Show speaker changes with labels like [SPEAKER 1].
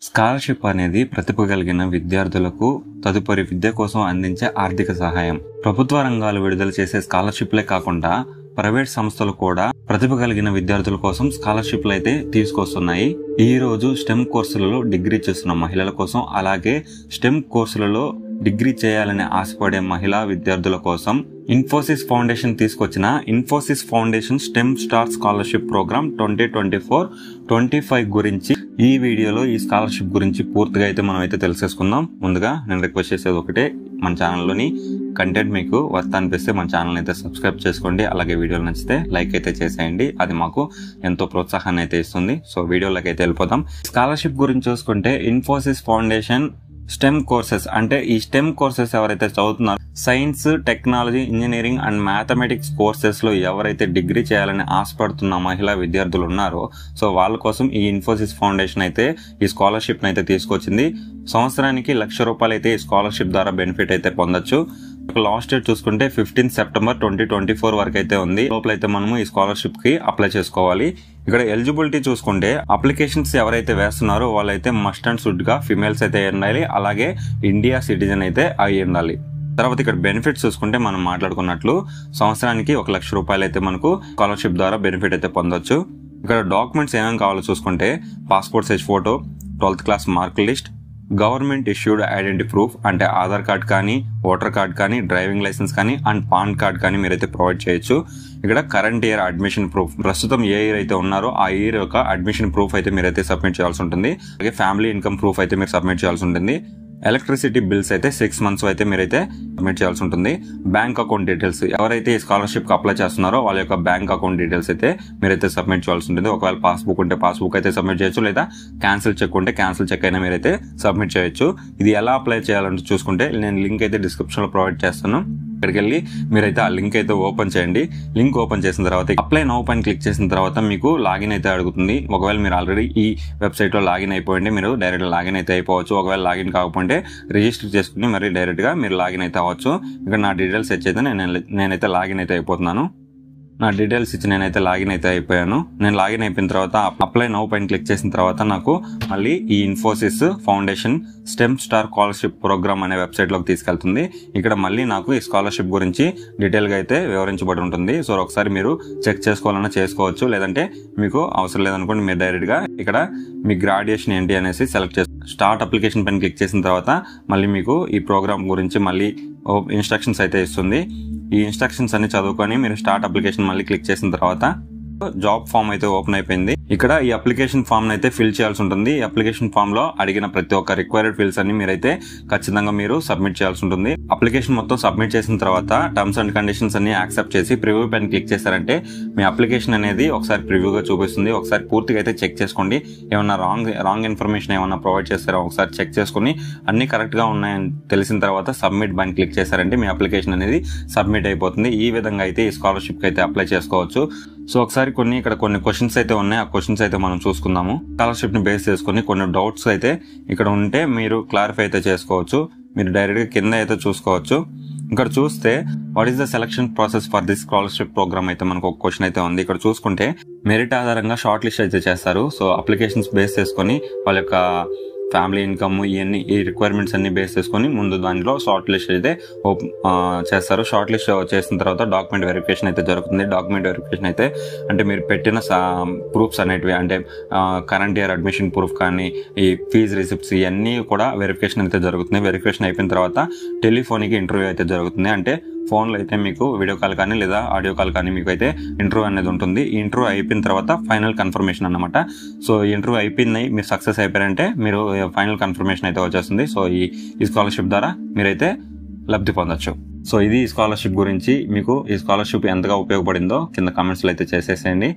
[SPEAKER 1] Scholarship అనేది ప్రతిభ కలిగిన విద్యార్థులకు తదుపరి విద్య కోసం అందించే ఆర్థిక సహాయం. ప్రభుత్వ రంగాలు విడుదల చేసే స్కాలర్షిప్లే కాకుండా ప్రైవేట్ సంస్థలు కూడా ప్రతిభ కలిగిన విద్యార్థుల కోసం స్కాలర్షిప్లు అయితే తీసుకొస్తున్నాయి. ఈ రోజు స్టెమ్ కోర్సులలో డిగ్రీ చేస్తున్న మహిళల కోసం, అలాగే స్టెమ్ కోర్సులలో డిగ్రీ చేయాలని ఆశపడే మహిళా విద్యార్థుల కోసం ఇన్ఫోసిస్ ఫౌండేషన్ తీసుకొచ్చిన Infosys foundation STEM star scholarship program 2024-25 గురించి ఈ వీడియోలో ఈ స్కాలర్షిప్ గురించి పూర్తిగా అయితే మనం అయితే తెలిసేసుకుందాం. ముందుగా నేను రిక్వెస్ట్ చేసేది ఒకటే, మన ఛానల్లోని కంటెంట్ మీకు వర్త్ అనిపిస్తే మన ఛానల్ అయితే సబ్స్క్రైబ్ చేసుకోండి. అలాగే వీడియోలు నచ్చితే లైక్ అయితే చేసేయండి, అది మాకు ఎంతో ప్రోత్సాహాన్ని అయితే ఇస్తుంది. సో వీడియోలోకి అయితే వెళ్ళిపోతాం. స్కాలర్షిప్ గురించి చూసుకుంటే ఇన్ఫోసిస్ ఫౌండేషన్ స్టెమ్ కోర్సెస్ అంటే ఈ స్టెమ్ కోర్సెస్ ఎవరైతే చదువుతున్నారో science, technology, engineering and mathematics courses లో ఎవరైతే డిగ్రీ చేయాలని ఆశపడుతున్న మహిళా విద్యార్థులు ఉన్నారో సో వాళ్ళ కోసం ఈ ఇన్ఫోసిస్ ఫౌండేషన్ అయితే ఈ స్కాలర్షిప్ అయితే తీసుకొచ్చింది. సంవత్సరానికి ₹1,00,000 అయితే ఈ స్కాలర్షిప్ ద్వారా బెనిఫిట్ అయితే పొందొచ్చు. లాస్ట్ డేట్ చూసుకుంటే 15 సెప్టెంబర్ 2024 వరకు అయితే ఉంది. లోపలైతే మనము ఈ స్కాలర్షిప్ కి అప్లై చేసుకోవాలి. ఇక్కడ ఎలిజిబిలిటీ చూసుకుంటే అప్లికేషన్స్ ఎవరైతే వేస్తున్నారో వాళ్ళైతే మస్ట్ అండ్ షుడ్ గా ఫిమేల్స్ అయితే ఉండాలి, అలాగే ఇండియా సిటిజన్ అయితే అయి ఉండాలి. తర్వాత ఇక్కడ బెనిఫిట్స్ చూసుకుంటే మనం మాట్లాడుకున్నట్లు సంవత్సరానికి ₹1,00,000 అయితే మనకు స్కాలర్షిప్ ద్వారా బెనిఫిట్ అయితే పొందొచ్చు. ఇక్కడ డాక్యుమెంట్స్ ఏమేమి కావాలో చూసుకుంటే passport size photo, 12th class mark list, government issued identity proof అంటే ఆధార్ కార్డ్ కానీ, ఓటర్ కార్డ్ కానీ, డ్రైవింగ్ లైసెన్స్ కానీ అండ్ పాన్ కార్డ్ కానీ మీరైతే ప్రొవైడ్ చేయొచ్చు. ఇక్కడ కరెంట్ ఇయర్ అడ్మిషన్ ప్రూఫ్, ప్రస్తుతం ఏ ఇయర్ అయితే ఉన్నారో ఆ ఇయర్ యొక్క అడ్మిషన్ ప్రూఫ్ అయితే మీరైతే సబ్మిట్ చేయాల్సి ఉంటుంది. అలాగే ఫ్యామిలీ ఇన్కమ్ ప్రూఫ్ అయితే మీరు సబ్మిట్ చేయాల్సి ఉంటుంది. ఎలక్ట్రిసిటీ బిల్స్ అయితే 6 months అయితే మీరైతే సబ్మిట్ చేయాల్సి ఉంటుంది. బ్యాంక్ అకౌంట్ డీటెయిల్స్, ఎవరైతే ఈ స్కాలర్షిప్ కి అప్లై చేస్తున్నారో వాళ్ళ యొక్క బ్యాంక్ అకౌంట్ డీటెయిల్స్ అయితే మీరైతే సబ్మిట్ చేయాల్సి ఉంటుంది. ఒకవేళ పాస్బుక్ ఉంటే పాస్బుక్ అయితే సబ్మిట్ చేయొచ్చు, లేదా క్యాన్సిల్ చెక్ ఉంటే క్యాన్సిల్ చెక్ అయినా మీరైతే సబ్మిట్ చేయొచ్చు. ఇది ఎలా అప్లై చేయాలంటే చూసుకుంటే నేను లింక్ అయితే డిస్క్రిప్షన్ లో ప్రొవైడ్ చేస్తాను. ఇక్కడికి వెళ్ళి మీరైతే ఆ లింక్ అయితే ఓపెన్ చేయండి. లింక్ ఓపెన్ చేసిన తర్వాత అప్లై నౌ పైన క్లిక్ చేసిన తర్వాత మీకు లాగిన్ అయితే అడుగుతుంది. ఒకవేళ మీరు ఆల్రెడీ ఈ వెబ్సైట్ లో లాగిన్ అయిపోయింది, మీరు డైరెక్ట్ లాగిన్ అయితే అయిపోవచ్చు. ఒకవేళ లాగిన్ కాకపోతే రిజిస్టర్ చేసుకుని మరి డైరెక్ట్ గా మీరు లాగిన్ అయితే అవ్వచ్చు. ఇక్కడ నా డీటెయిల్స్ అయితే నేనైతే లాగిన్ అయితే అయిపోతున్నాను. నా డీటెయిల్స్ ఇచ్చి నేనైతే లాగిన్ అయితే అయిపోయాను. నేను లాగిన్ అయిపోయిన తర్వాత అప్లై నౌ పైన క్లిక్ చేసిన తర్వాత నాకు మళ్ళీ ఈ Infosys foundation STEM star scholarship program అనే వెబ్సైట్ లోకి తీసుకెళ్తుంది. ఇక్కడ మళ్ళీ నాకు ఈ స్కాలర్షిప్ గురించి డీటెయిల్ గా అయితే వివరించబడి ఉంటుంది. సో ఒకసారి మీరు చెక్ చేసుకోవాలన్నా చేసుకోవచ్చు, లేదంటే మీకు అవసరం లేదనుకోండి మీరు డైరెక్ట్ గా ఇక్కడ మీ గ్రాడ్యుయేషన్ ఏంటి అనేసి సెలెక్ట్ చేసి స్టార్ట్ అప్లికేషన్ పైన క్లిక్ చేసిన తర్వాత మళ్ళీ మీకు ఈ ప్రోగ్రామ్ గురించి మళ్ళీ ఇన్స్ట్రక్షన్స్ అయితే ఇస్తుంది. ఈ ఇన్స్ట్రక్షన్స్ అన్ని చదువుకొని మీరు స్టార్ట్ అప్లికేషన్ మళ్ళీ క్లిక్ చేసిన తర్వాత జాబ్ ఫామ్ అయితే ఓపెన్ అయిపోయింది. ఇక్కడ ఈ అప్లికేషన్ ఫామ్ అయితే ఫిల్ చేయాల్సి ఉంటుంది. ఈ అప్లికేషన్ ఫామ్ లో అడిగిన ప్రతి ఒక్క రిక్వైర్డ్ ఫీల్డ్స్ అన్ని మీరైతే ఖచ్చితంగా మీరు సబ్మిట్ చేయాల్సి ఉంటుంది. అప్లికేషన్ మొత్తం సబ్మిట్ చేసిన తర్వాత టర్మ్స్ అండ్ కండిషన్స్ అన్ని యాక్సెప్ట్ చేసి ప్రివ్యూ పైన క్లిక్ చేశారంటే మీ అప్లికేషన్ అనేది ఒకసారి ప్రివ్యూగా చూపిస్తుంది. ఒకసారి పూర్తిగా అయితే చెక్ చేసుకోండి. ఏమన్నా రాంగ్ ఇన్ఫర్మేషన్ ఏమన్నా ప్రొవైడ్ చేస్తారో ఒకసారి చెక్ చేసుకుని అన్ని కరెక్ట్ గా ఉన్నాయని తెలిసిన తర్వాత సబ్మిట్ పైన క్లిక్ చేశారంటే మీ అప్లికేషన్ అనేది సబ్మిట్ అయిపోతుంది. ఈ విధంగా అయితే ఈ స్కాలర్షిప్ కి అయితే అప్లై చేసుకోవచ్చు. సో ఒకసారి ఇక్కడ కొన్ని క్వశ్చన్స్ అయితే ఉన్నాయి, ఆ క్వశ్చన్స్ అయితే మనం చూసుకుందాము. స్కాలర్షిప్ ని బేస్ చేసుకుని కొన్ని డౌట్స్ అయితే ఇక్కడ ఉంటే మీరు క్లారిఫై అయితే చేసుకోవచ్చు. మీరు డైరెక్ట్ గా కింద అయితే చూసుకోవచ్చు. ఇక్కడ చూస్తే what is the selection process for this scholarship program అయితే మనకు ఒక క్వశ్చన్ అయితే ఉంది. ఇక్కడ చూసుకుంటే మెరిట్ ఆధారంగా షార్ట్ లిస్ట్ అయితే చేస్తారు. సో అప్లికేషన్స్ బేస్ చేసుకుని వాళ్ళ యొక్క ఫ్యామిలీ ఇన్కమ్ ఈ రిక్వైర్మెంట్స్ అన్ని బేస్ చేసుకుని ముందు దానిలో షార్ట్ లిస్ట్ అయితే చేస్తారు. షార్ట్ లిస్ట్ చేసిన తర్వాత డాక్యుమెంట్ వెరిఫికేషన్ అయితే జరుగుతుంది. డాక్యుమెంట్ వెరిఫికేషన్ అయితే అంటే మీరు పెట్టిన ప్రూఫ్స్ అనేటివి అంటే కరెంట్ ఇయర్ అడ్మిషన్ ప్రూఫ్ కానీ, ఈ ఫీజ్ రిసిప్ట్స్ ఇవన్నీ కూడా వెరిఫికేషన్ అయితే జరుగుతుంది. వెరిఫికేషన్ అయిపోయిన తర్వాత టెలిఫోనిక్ ఇంటర్వ్యూ అయితే జరుగుతుంది. అంటే ఫోన్లో అయితే మీకు వీడియో కాల్ కానీ లేదా ఆడియో కాల్ కానీ మీకు అయితే ఇంటర్వ్యూ అనేది ఉంటుంది. ఈ ఇంటర్వ్యూ అయిపోయిన తర్వాత ఫైనల్ కన్ఫర్మేషన్ అన్నమాట. సో ఈ ఇంటర్వ్యూ అయిపోయింది, మీరు సక్సెస్ అయిపోయారంటే మీరు ఫైనల్ కన్ఫర్మేషన్ అయితే వచ్చేస్తుంది. సో ఈ స్కాలర్షిప్ ద్వారా మీరైతే లబ్ధి పొందొచ్చు. సో ఇది స్కాలర్షిప్ గురించి. మీకు ఈ స్కాలర్షిప్ ఎంతగా ఉపయోగపడిందో కింద కామెంట్స్ లో అయితే చేసేసేయండి.